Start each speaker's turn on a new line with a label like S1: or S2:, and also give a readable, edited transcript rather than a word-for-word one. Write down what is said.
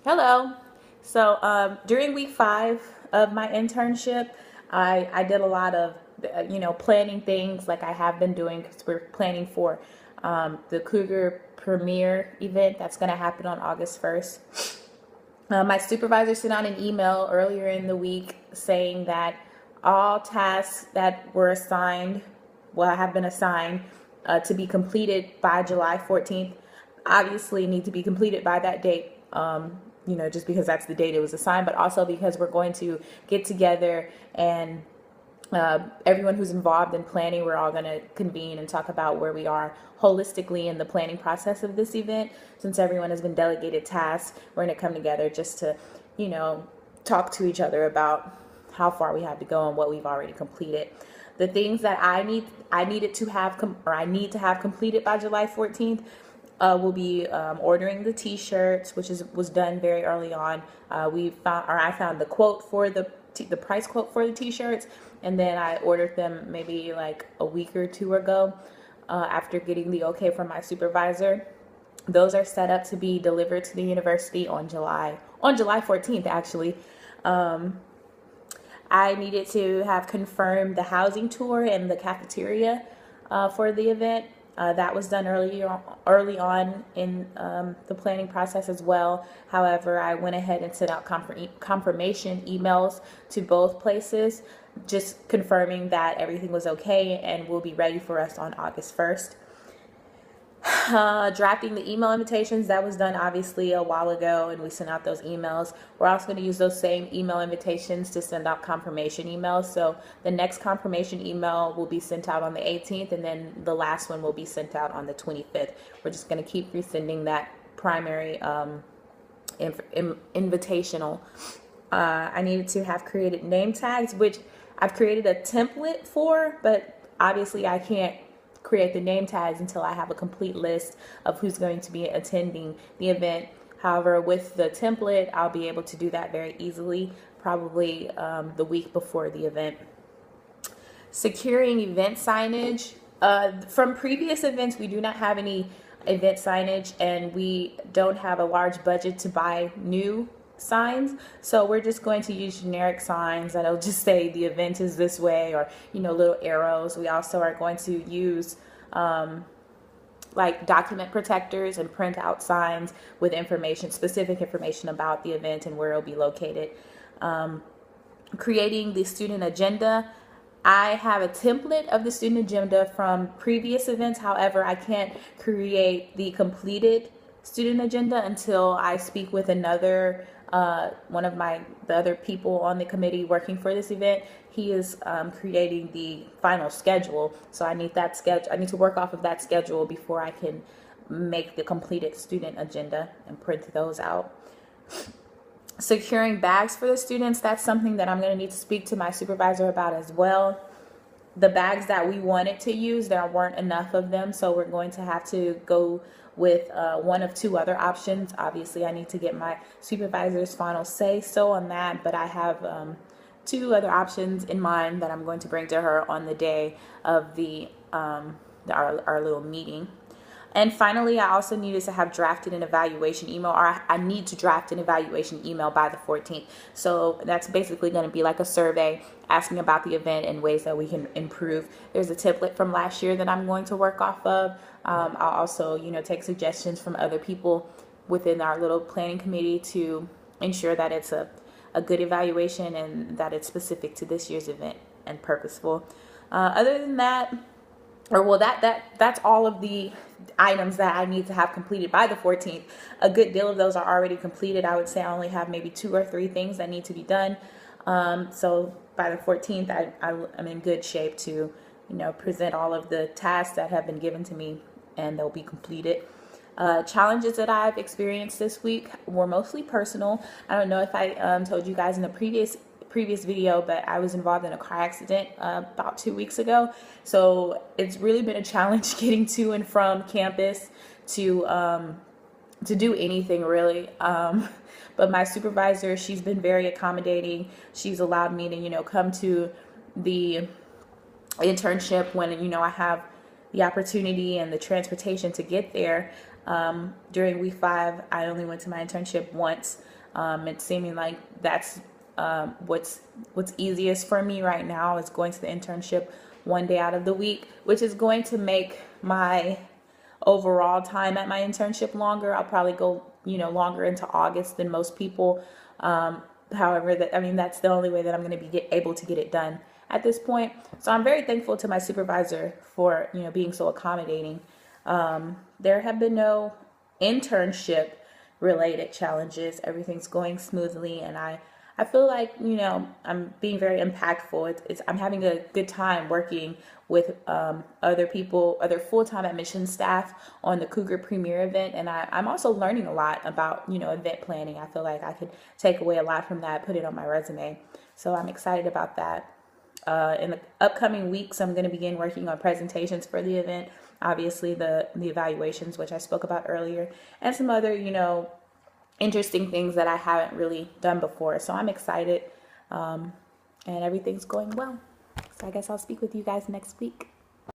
S1: Hello. During week 5 of my internship, I did a lot of planning things like I have been doing because we're planning for the Cougar premiere event that's going to happen on August 1st. My supervisor sent out an email earlier in the week saying that all tasks that were assigned, have been assigned to be completed by July 14th, obviously need to be completed by that date. Just because that's the date it was assigned, but also because we're going to get together and everyone who's involved in planning, we're all going to convene and talk about where we are holistically in the planning process of this event. Since everyone has been delegated tasks, we're going to come together just to, talk to each other about how far we have to go and what we've already completed. The things that I need to have completed by July 14th. We'll be ordering the T-shirts, which was done very early on. I found the quote for the price quote for the T-shirts, and then I ordered them maybe like a week or two ago after getting the okay from my supervisor. Those are set up to be delivered to the university on July 14th. Actually, I needed to have confirmed the housing tour and the cafeteria for the event. That was done early on in the planning process as well. However, I went ahead and sent out confirmation emails to both places, just confirming that everything was okay and will be ready for us on August 1st. Drafting the email invitations, that was done obviously a while ago, and we sent out those emails. We're also going to use those same email invitations to send out confirmation emails. So the next confirmation email will be sent out on the 18th, and then the last one will be sent out on the 25th. We're just going to keep resending that primary invitational. I needed to have created name tags, which I've created a template for, but obviously I can't create the name tags until I have a complete list of who's going to be attending the event. However, with the template, I'll be able to do that very easily, probably the week before the event. Securing event signage. From previous events, we do not have any event signage, and we don't have a large budget to buy new signs, so we're just going to use generic signs that'll just say the event is this way, or little arrows. We also are going to use like document protectors and print out signs with specific information about the event and where it'll be located. Creating the student agenda. I have a template of the student agenda from previous events. However, I can't create the completed student agenda until I speak with one of the other people on the committee working for this event. He is creating the final schedule, so I need that schedule. I need to work off of that schedule before I can make the completed student agenda and print those out. Securing bags for the students, that's something that I'm going to need to speak to my supervisor about as well. The bags that we wanted to use, there weren't enough of them, so we're going to have to go with one of two other options. Obviously, I need to get my supervisor's final say-so on that, but I have two other options in mind that I'm going to bring to her on the day of our little meeting. And finally, I also needed to have drafted an evaluation email, or I need to draft an evaluation email by the 14th. So that's basically going to be like a survey asking about the event and ways that we can improve. There's a template from last year that I'm going to work off of. I'll also, take suggestions from other people within our little planning committee to ensure that it's a good evaluation and that it's specific to this year's event and purposeful. Other than that, that's all of the items that I need to have completed by the 14th. A good deal of those are already completed. I would say I only have maybe 2 or 3 things that need to be done. So by the 14th, I'm in good shape to, present all of the tasks that have been given to me, and they'll be completed. Challenges that I've experienced this week were mostly personal. I don't know if I told you guys in the previous video, but I was involved in a car accident about 2 weeks ago. So it's really been a challenge getting to and from campus to do anything really. But my supervisor, she's been very accommodating. She's allowed me to, come to the internship when, I have the opportunity and the transportation to get there. During week 5, I only went to my internship once. It's seeming like that's what's easiest for me right now is going to the internship one day out of the week, which is going to make my overall time at my internship longer. I'll probably go, longer into August than most people. However, that's the only way that I'm going to be able to get it done at this point. So I'm very thankful to my supervisor for, being so accommodating. There have been no internship related challenges. Everything's going smoothly, and I feel like, I'm being very impactful. I'm having a good time working with other people, other full-time admission staff on the Cougar Premier event. And I'm also learning a lot about, event planning. I feel like I could take away a lot from that, put it on my resume. So I'm excited about that. In the upcoming weeks, I'm going to begin working on presentations for the event. Obviously, the evaluations, which I spoke about earlier, and some other, interesting things that I haven't really done before. So I'm excited, and everything's going well. So I guess I'll speak with you guys next week.